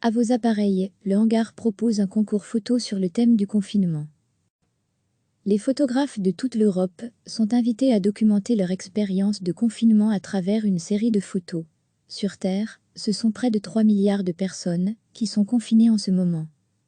À vos appareils, le hangar propose un concours photo sur le thème du confinement. Les photographes de toute l'Europe sont invités à documenter leur expérience de confinement à travers une série de photos. Sur Terre, ce sont près de 3 milliards de personnes qui sont confinées en ce moment.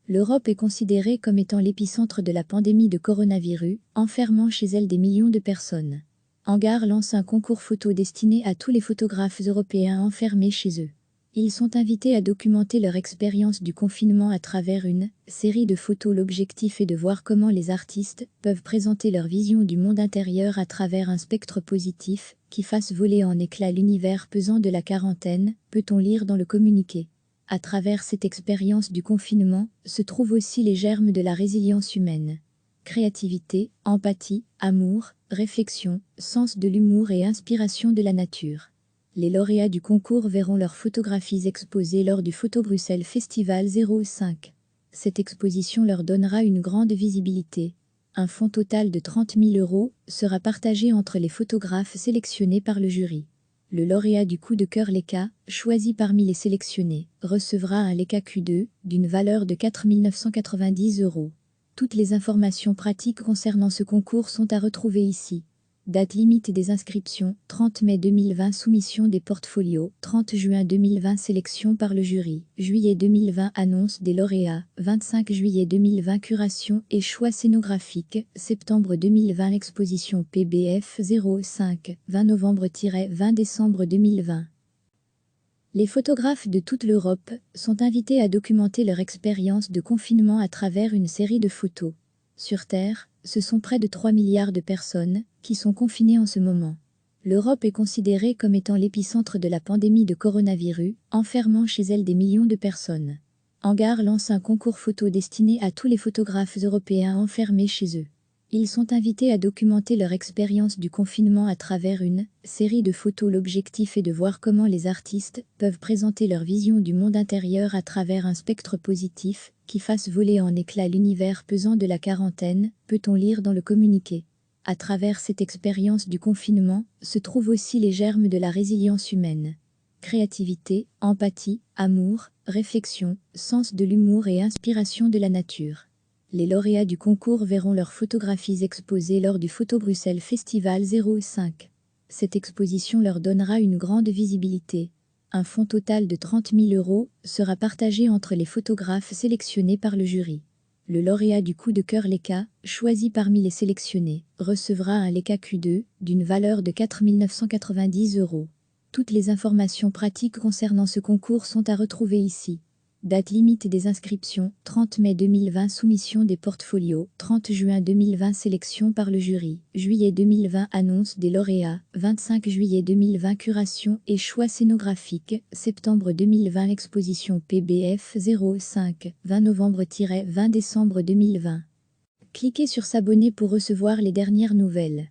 L'Europe est considérée comme étant l'épicentre de la pandémie de coronavirus, enfermant chez elle des millions de personnes. Hangar lance un concours photo destiné à tous les photographes européens enfermés chez eux. Ils sont invités à documenter leur expérience du confinement à travers une série de photos. L'objectif est de voir comment les artistes peuvent présenter leur vision du monde intérieur à travers un spectre positif qui fasse voler en éclats l'univers pesant de la quarantaine, peut-on lire dans le communiqué. À travers cette expérience du confinement se trouvent aussi les germes de la résilience humaine. Créativité, empathie, amour, réflexion, sens de l'humour et inspiration de la nature. Les lauréats du concours verront leurs photographies exposées lors du Photo Bruxelles Festival 05. Cette exposition leur donnera une grande visibilité. Un fonds total de 30 000 € sera partagé entre les photographes sélectionnés par le jury. Le lauréat du coup de cœur Leica, choisi parmi les sélectionnés, recevra un Leica Q2 d'une valeur de 4 990 €. Toutes les informations pratiques concernant ce concours sont à retrouver ici. Date limite des inscriptions, 30 mai 2020. Soumission des portfolios, 30 juin 2020. Sélection par le jury, juillet 2020. Annonce des lauréats, 25 juillet 2020. Curation et choix scénographique, septembre 2020. Exposition PBF 05, 20 novembre-20 décembre 2020. Les photographes de toute l'Europe sont invités à documenter leur expérience de confinement à travers une série de photos. Sur Terre, ce sont près de 3 milliards de personnes qui sont confinées en ce moment. L'Europe est considérée comme étant l'épicentre de la pandémie de coronavirus, enfermant chez elle des millions de personnes. Hangar lance un concours photo destiné à tous les photographes européens enfermés chez eux. Ils sont invités à documenter leur expérience du confinement à travers une série de photos. L'objectif est de voir comment les artistes peuvent présenter leur vision du monde intérieur à travers un spectre positif qui fasse voler en éclats l'univers pesant de la quarantaine, peut-on lire dans le communiqué. À travers cette expérience du confinement se trouvent aussi les germes de la résilience humaine. Créativité, empathie, amour, réflexion, sens de l'humour et inspiration de la nature. Les lauréats du concours verront leurs photographies exposées lors du Photo Bruxelles Festival 05. Cette exposition leur donnera une grande visibilité. Un fonds total de 30 000 € sera partagé entre les photographes sélectionnés par le jury. Le lauréat du coup de cœur Leica, choisi parmi les sélectionnés, recevra un Leica Q2 d'une valeur de 4 990 €. Toutes les informations pratiques concernant ce concours sont à retrouver ici. Date limite des inscriptions, 30 mai 2020. Soumission des portfolios, 30 juin 2020. Sélection par le jury, juillet 2020. Annonce des lauréats, 25 juillet 2020. Curation et choix scénographique, septembre 2020. Exposition PBF 05, 20 novembre-20 décembre 2020. Cliquez sur s'abonner pour recevoir les dernières nouvelles.